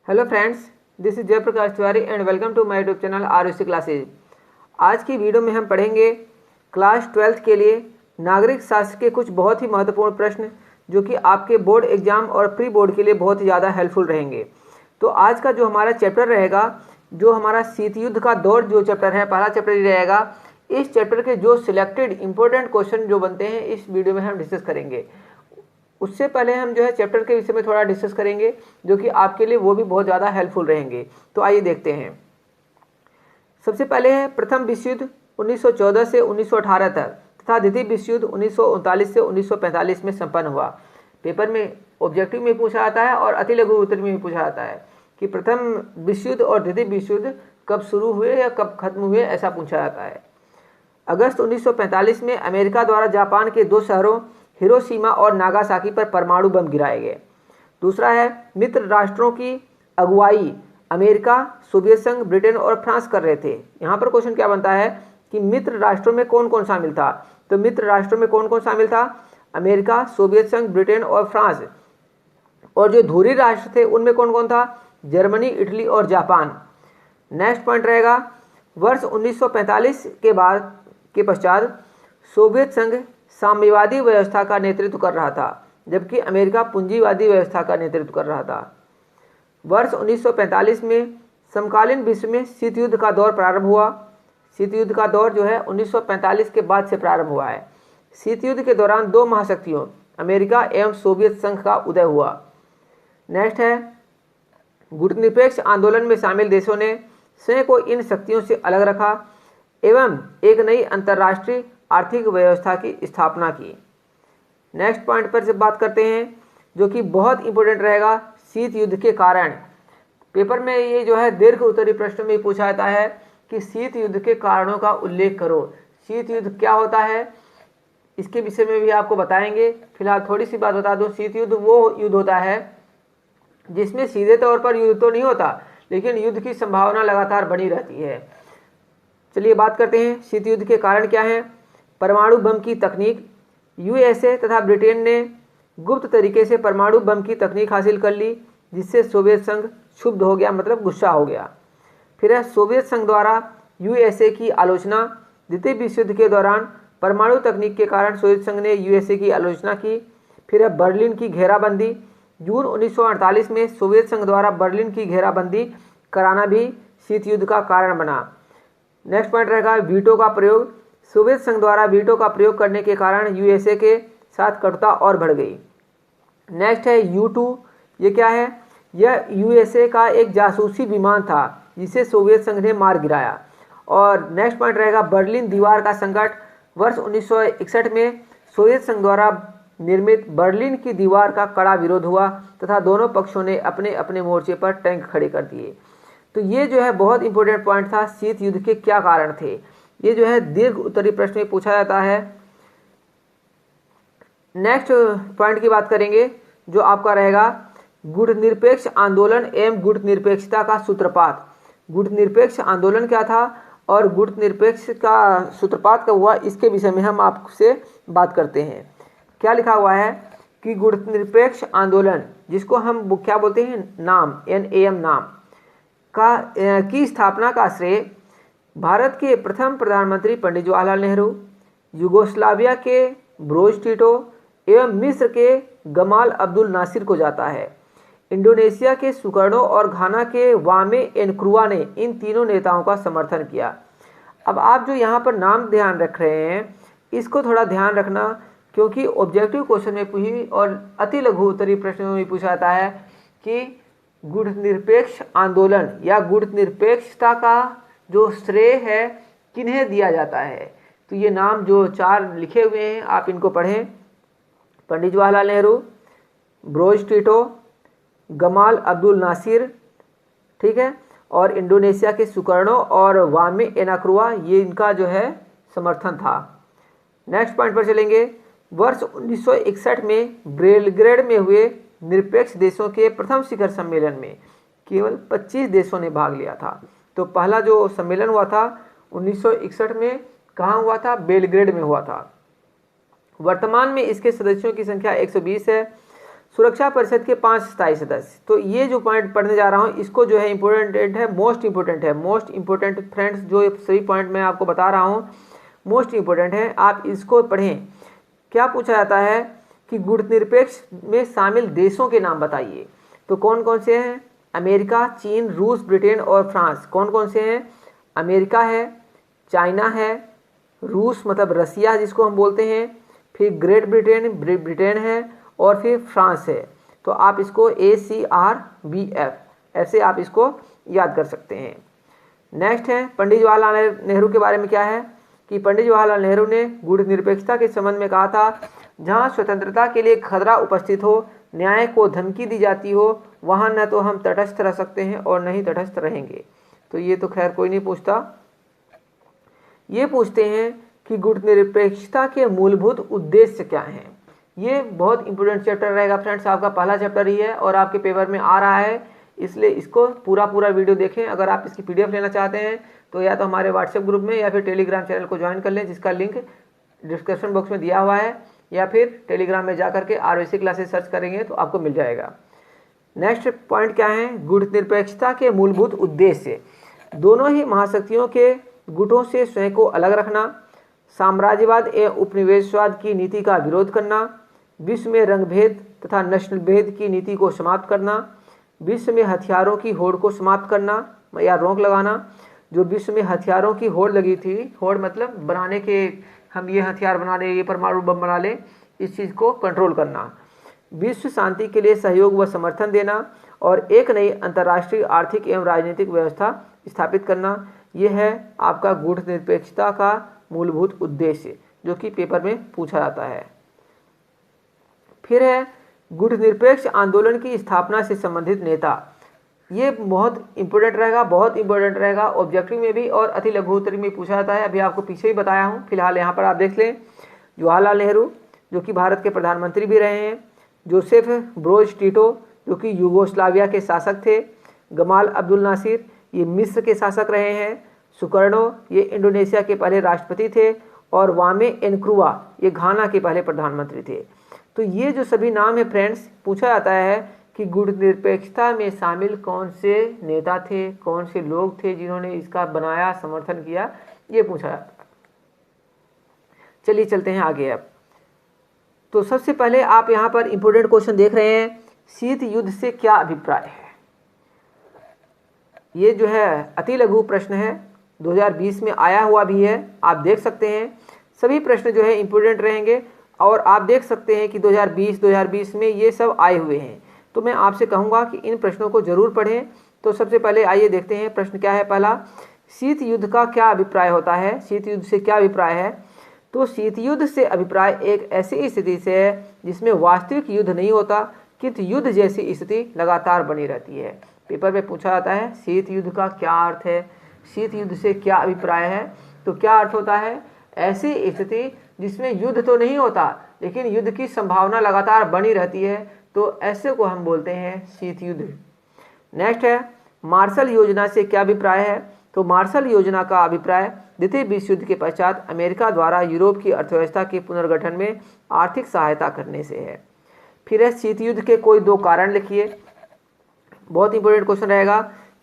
Hello friends, this is Jayprakash Tiwari and welcome to my YouTube channel RUC classes. आज की video में हम पढ़ेंगे क्लास 12th के लिए नागरिक शास्त्र के कुछ बहुत ही महत्वपूर्ण प्रश्न जो कि आपके बोर्ड एग्जाम और प्री बोर्ड के लिए बहुत ही ज़्यादा हेल्पफुल रहेंगे। तो आज का जो हमारा चैप्टर रहेगा, जो हमारा शीत युद्ध का दौर जो चैप्टर है, पहला चैप्टर ही रहेगा। इस चैप्टर के जो सिलेक्टेड इंपॉर्टेंट क्वेश्चन जो बनते हैं इस वीडियो में हम डिस्कस करेंगे। उससे पहले हम जो है चैप्टर के विषय में थोड़ा डिस्कस करेंगे जो कि आपके लिए वो भी बहुत ज़्यादा हेल्पफुल रहेंगे। तो आइए देखते हैं। सबसे पहले है प्रथम विश्व युद्ध 1914 से 1918 तक तथा द्वितीय विश्व युद्ध 1939 से 1945 में संपन्न हुआ। पेपर में ऑब्जेक्टिव में पूछा जाता है और अति लघु उत्तर में भी पूछा जाता है कि प्रथम विश्व युद्ध और द्वितीय विश्व युद्ध कब शुरू हुए या कब खत्म हुए, ऐसा पूछा जाता है। अगस्त 1945 में अमेरिका द्वारा जापान के दो शहरों हिरोशिमा और नागासाकी पर परमाणु बम गिराए गए। दूसरा है मित्र राष्ट्रों की अगुवाई अमेरिका, सोवियत संघ, ब्रिटेन और फ्रांस कर रहे थे। यहाँ पर क्वेश्चन क्या बनता है कि मित्र राष्ट्रों में कौन कौन शामिल था। तो मित्र राष्ट्रों में कौन कौन शामिल था? अमेरिका, सोवियत संघ, ब्रिटेन और फ्रांस। और जो धुरी राष्ट्र थे उनमें कौन कौन था? जर्मनी, इटली और जापान। नेक्स्ट पॉइंट रहेगा वर्ष 1945 के पश्चात सोवियत संघ साम्यवादी व्यवस्था का नेतृत्व कर रहा था जबकि अमेरिका पूंजीवादी व्यवस्था का नेतृत्व कर रहा था। वर्ष 1945 में समकालीन विश्व में शीत युद्ध का दौर प्रारंभ हुआ। शीत युद्ध का दौर जो है 1945 के बाद से प्रारंभ हुआ है। शीत युद्ध के दौरान दो महाशक्तियों अमेरिका एवं सोवियत संघ का उदय हुआ। नेक्स्ट है गुटनिरपेक्ष आंदोलन में शामिल देशों ने स्वयं को इन शक्तियों से अलग रखा एवं एक नई अंतर्राष्ट्रीय आर्थिक व्यवस्था की स्थापना की। नेक्स्ट पॉइंट पर से बात करते हैं जो कि बहुत इंपॉर्टेंट रहेगा, शीत युद्ध के कारण। पेपर में ये जो है दीर्घ उत्तरीय प्रश्न में पूछा जाता है कि शीत युद्ध के कारणों का उल्लेख करो। शीत युद्ध क्या होता है इसके विषय में भी आपको बताएंगे। फिलहाल थोड़ी सी बात बता दूं, शीत युद्ध वो युद्ध होता है जिसमें सीधे तौर पर युद्ध तो नहीं होता लेकिन युद्ध की संभावना लगातार बनी रहती है। चलिए बात करते हैं शीत युद्ध के कारण क्या है। परमाणु बम की तकनीक, यूएसए तथा ब्रिटेन ने गुप्त तरीके से परमाणु बम की तकनीक हासिल कर ली जिससे सोवियत संघ क्षुब्ध हो गया, मतलब गुस्सा हो गया। फिर है सोवियत संघ द्वारा यूएसए की आलोचना। द्वितीय विश्व युद्ध के दौरान परमाणु तकनीक के कारण सोवियत संघ ने यूएसए की आलोचना की। फिर है बर्लिन की घेराबंदी। जून 1948 में सोवियत संघ द्वारा बर्लिन की घेराबंदी कराना भी शीत युद्ध का कारण बना। नेक्स्ट पॉइंट रहेगा वीटो का प्रयोग। सोवियत संघ द्वारा वीटो का प्रयोग करने के कारण यूएसए के साथ कटुता और बढ़ गई। नेक्स्ट है U-2। ये क्या है? यह यूएसए का एक जासूसी विमान था जिसे सोवियत संघ ने मार गिराया। और नेक्स्ट पॉइंट रहेगा बर्लिन दीवार का संकट। वर्ष 1961 में सोवियत संघ द्वारा निर्मित बर्लिन की दीवार का कड़ा विरोध हुआ तथा दोनों पक्षों ने अपने अपने मोर्चे पर टैंक खड़े कर दिए। तो ये जो है बहुत इंपॉर्टेंट पॉइंट था, शीत युद्ध के क्या कारण थे। ये जो है दीर्घ उत्तरीय प्रश्न में पूछा जाता है। नेक्स्ट पॉइंट की बात करेंगे जो आपका रहेगा गुटनिरपेक्ष आंदोलन एवं गुटनिरपेक्षता का सूत्रपात। गुटनिरपेक्ष आंदोलन क्या था और गुटनिरपेक्ष का सूत्रपात कब हुआ, इसके विषय में हम आपसे बात करते हैं। क्या लिखा हुआ है कि गुटनिरपेक्ष आंदोलन, जिसको हम क्या बोलते हैं, नाम NAM नाम की स्थापना का श्रेय भारत के प्रथम प्रधानमंत्री पंडित जवाहरलाल नेहरू, यूगोस्लाविया के ब्रोज टिटो एवं मिस्र के गमाल अब्दुल नासिर को जाता है। इंडोनेशिया के सुकर्णो और घाना के वामे एनक्रुआ ने इन तीनों नेताओं का समर्थन किया। अब आप जो यहाँ पर नाम ध्यान रख रहे हैं इसको थोड़ा ध्यान रखना क्योंकि ऑब्जेक्टिव क्वेश्चन में पूछी और अति लघु उत्तरीय प्रश्नों में पूछा जाता है कि गुटनिरपेक्ष आंदोलन या गुटनिरपेक्षता का जो श्रेय है किन्हें दिया जाता है। तो ये नाम जो चार लिखे हुए हैं आप इनको पढ़ें। Pandit Jawaharlal Nehru, Broz Tito, Gamal Abdul Nasser, ठीक है, और इंडोनेशिया के सुकर्णो और वामे एनाक्रुआ, ये इनका जो है समर्थन था। नेक्स्ट पॉइंट पर चलेंगे। वर्ष 1961 में बेलग्रेड में हुए निरपेक्ष देशों के प्रथम शिखर सम्मेलन में केवल 25 देशों ने भाग लिया था। तो पहला जो सम्मेलन हुआ था 1961 में कहाँ हुआ था? बेलग्रेड में हुआ था। वर्तमान में इसके सदस्यों की संख्या 120 है। सुरक्षा परिषद के 5 स्थायी सदस्य। तो ये जो पॉइंट पढ़ने जा रहा हूँ इसको जो है इम्पोर्टेंट है, मोस्ट इंपोर्टेंट है, मोस्ट इंपोर्टेंट फ्रेंड्स, जो सभी पॉइंट मैं आपको बता रहा हूँ मोस्ट इंपोर्टेंट है, आप इसको पढ़ें। क्या पूछा जाता है कि गुटनिरपेक्ष में शामिल देशों के नाम बताइए। तो कौन कौन से हैं? अमेरिका, चीन, रूस, ब्रिटेन और फ्रांस। कौन कौन से हैं? अमेरिका है, चाइना है, रूस मतलब रसिया जिसको हम बोलते हैं, फिर ग्रेट ब्रिटेन है और फिर फ्रांस है। तो आप इसको ACRBF ऐसे आप इसको याद कर सकते हैं। नेक्स्ट है पंडित जवाहरलाल नेहरू के बारे में क्या है कि पंडित जवाहरलाल नेहरू ने गुटनिरपेक्षता के संबंध में कहा था, जहां स्वतंत्रता के लिए खतरा उपस्थित हो, न्याय को धमकी दी जाती हो, वहां न तो हम तटस्थ रह सकते हैं और न ही तटस्थ रहेंगे। तो ये तो खैर कोई नहीं पूछता। ये पूछते हैं कि गुटनिरपेक्षता के मूलभूत उद्देश्य क्या हैं। ये बहुत इंपॉर्टेंट चैप्टर रहेगा फ्रेंड्स, आपका पहला चैप्टर ही है और आपके पेपर में आ रहा है, इसलिए इसको पूरा वीडियो देखें। अगर आप इसकी PDF लेना चाहते हैं तो या तो हमारे व्हाट्सएप ग्रुप में या फिर टेलीग्राम चैनल को ज्वाइन कर लें, जिसका लिंक डिस्क्रिप्शन बॉक्स में दिया हुआ है, या फिर टेलीग्राम में जा करके ROC क्लासेस सर्च करेंगे तो आपको मिल जाएगा। नेक्स्ट पॉइंट क्या है? गुटनिरपेक्षता के मूलभूत उद्देश्य। दोनों ही महाशक्तियों के गुटों से स्वयं को अलग रखना, साम्राज्यवाद एवं उपनिवेशवाद की नीति का विरोध करना, विश्व में रंगभेद तथा नस्ल भेद की नीति को समाप्त करना, विश्व में हथियारों की होड़ को समाप्त करना या रोक लगाना। जो विश्व में हथियारों की होड़ लगी थी, होड़ मतलब बनाने के, हम ये हथियार बना ले, ये परमाणु बम बना ले, इस चीज़ को कंट्रोल करना। विश्व शांति के लिए सहयोग व समर्थन देना और एक नई अंतर्राष्ट्रीय आर्थिक एवं राजनीतिक व्यवस्था स्थापित करना। यह है आपका गुटनिरपेक्षता का मूलभूत उद्देश्य, जो कि पेपर में पूछा जाता है। फिर है गुटनिरपेक्ष आंदोलन की स्थापना से संबंधित नेता। ये बहुत इंपॉर्टेंट रहेगा, बहुत इंपॉर्टेंट रहेगा, ऑब्जेक्टिव में भी और अति लघु उत्तरी में पूछा जाता है। अभी आपको पीछे ही बताया हूँ, फिलहाल यहाँ पर आप देख लें। जवाहरलाल नेहरू जो कि भारत के प्रधानमंत्री भी रहे हैं, जोसेफ ब्रोज टिटो जो कि यूगोस्लाविया के शासक थे, गमाल अब्दुल नासिर ये मिस्र के शासक रहे हैं, सुकर्णो ये इंडोनेशिया के पहले राष्ट्रपति थे, और वामे एनक्रुआ ये घाना के पहले प्रधानमंत्री थे। तो ये जो सभी नाम है फ्रेंड्स, पूछा जाता है कि गुटनिरपेक्षता में शामिल कौन से नेता थे, कौन से लोग थे जिन्होंने इसका बनाया, समर्थन किया, ये पूछा जाता है। चलिए चलते हैं आगे। अब तो सबसे पहले आप यहाँ पर इंपोर्टेंट क्वेश्चन देख रहे हैं, शीत युद्ध से क्या अभिप्राय है। ये जो है अति लघु प्रश्न है, 2020 में आया हुआ भी है, आप देख सकते हैं। सभी प्रश्न जो है इंपोर्टेंट रहेंगे और आप देख सकते हैं कि 2020 में ये सब आए हुए हैं। तो मैं आपसे कहूँगा कि इन प्रश्नों को जरूर पढ़ें। तो सबसे पहले आइए देखते हैं प्रश्न क्या है। पहला, शीत युद्ध का क्या अभिप्राय होता है, शीत युद्ध से क्या अभिप्राय है। तो शीत युद्ध से अभिप्राय एक ऐसी स्थिति से है जिसमें वास्तविक युद्ध नहीं होता, किंतु युद्ध जैसी स्थिति लगातार बनी रहती है। पेपर में पूछा जाता है शीत युद्ध का क्या अर्थ है, शीत युद्ध से क्या अभिप्राय है। तो क्या अर्थ होता है, ऐसी स्थिति जिसमें युद्ध तो नहीं होता लेकिन युद्ध की संभावना लगातार बनी रहती है, तो ऐसे को हम बोलते हैं शीत युद्ध। नेक्स्ट है, मार्शल योजना से क्या अभिप्राय है। तो मार्शल योजना का अभिप्राय द्वितीय विश्व युद्ध के पश्चात अमेरिका द्वारा यूरोप की अर्थव्यवस्था के पुनर्गठन में आर्थिक सहायता करने से है। फिर है, शीत युद्ध के कोई दो कारण लिखिए। बहुत इंपॉर्टेंट क्वेश्चन रहेगा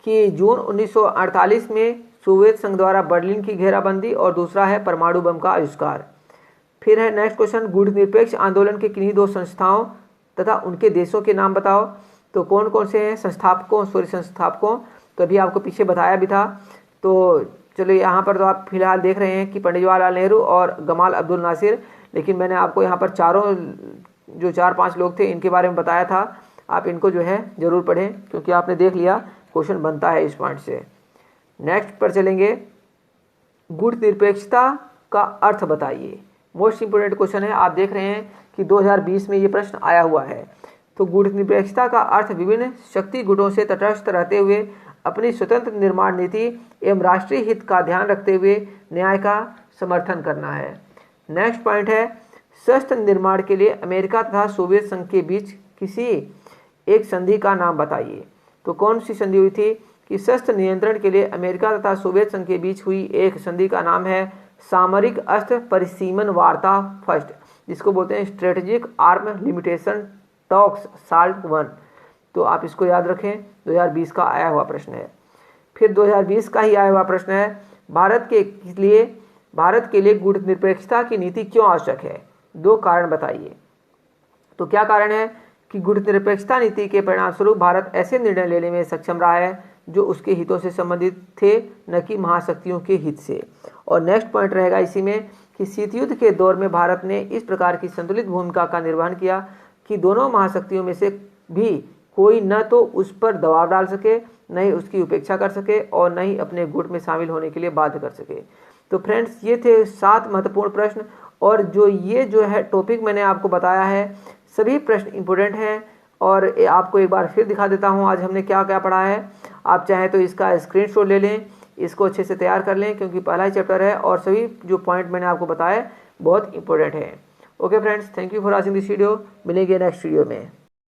कि जून 1948 में सोवियत संघ द्वारा बर्लिन की घेराबंदी, और दूसरा है परमाणु बम का आविष्कार। फिर है नेक्स्ट क्वेश्चन, गुटनिरपेक्ष आंदोलन के किन्हीं दो संस्थाओं तथा उनके देशों के नाम बताओ। तो कौन कौन से हैं संस्थापकों, तो अभी आपको पीछे बताया भी था। तो चलो यहाँ पर तो आप फिलहाल देख रहे हैं कि पंडित जवाहरलाल नेहरू और गमाल अब्दुल नासिर, लेकिन मैंने आपको यहाँ पर चारों जो 4-5 लोग थे इनके बारे में बताया था। आप इनको जो है जरूर पढ़ें क्योंकि आपने देख लिया क्वेश्चन बनता है इस पॉइंट से। नेक्स्ट पर चलेंगे, गुटनिरपेक्षता का अर्थ बताइए। मोस्ट इंपोर्टेंट क्वेश्चन है, आप देख रहे हैं कि 2020 में ये प्रश्न आया हुआ है। तो गुटनिरपेक्षता का अर्थ विभिन्न शक्ति गुटों से तटस्थ रहते हुए अपनी स्वतंत्र निर्माण नीति एवं राष्ट्रीय हित का ध्यान रखते हुए न्याय का समर्थन करना है। नेक्स्ट पॉइंट है, शस्त्र निर्माण के लिए अमेरिका तथा सोवियत संघ के बीच किसी एक संधि का नाम बताइए। तो कौन सी संधि हुई थी कि शस्त्र नियंत्रण के लिए अमेरिका तथा सोवियत संघ के बीच हुई एक संधि का नाम है सामरिक अस्त्र परिसीमन वार्ता फर्स्ट, जिसको बोलते हैं strategic arm limitation talks salt 1। तो आप इसको याद रखें, 2020 का आया हुआ प्रश्न है। फिर 2020 का ही आया हुआ प्रश्न है, भारत के लिए गुणनिरपेक्षता की नीति क्यों आवश्यक है? 2 कारण बताइए। तो क्या कारण है कि गुणनिरपेक्षता नीति के परिणामस्वरूप भारत ऐसे निर्णय लेने में सक्षम रहा है जो उसके हितों से संबंधित थे, न कि महाशक्तियों के हित से। और नेक्स्ट पॉइंट रहेगा इसी में कि शीत युद्ध के दौर में भारत ने इस प्रकार की संतुलित भूमिका का निर्वहन किया कि दोनों महाशक्तियों में से भी कोई न तो उस पर दबाव डाल सके, न ही उसकी उपेक्षा कर सके और न ही अपने गुट में शामिल होने के लिए बाध्य कर सके। तो फ्रेंड्स, ये थे 7 महत्वपूर्ण प्रश्न। और जो है टॉपिक मैंने आपको बताया है, सभी प्रश्न इंपॉर्टेंट हैं। और आपको एक बार फिर दिखा देता हूँ आज हमने क्या क्या पढ़ा है। आप चाहें तो इसका स्क्रीनशॉट ले लें, इसको अच्छे से तैयार कर लें, क्योंकि पहला ही चैप्टर है और सभी जो पॉइंट मैंने आपको बताए बहुत इंपॉर्टेंट है। Okay friends, thank you for watching this video. मिलेंगे नेक्स्ट वीडियो में।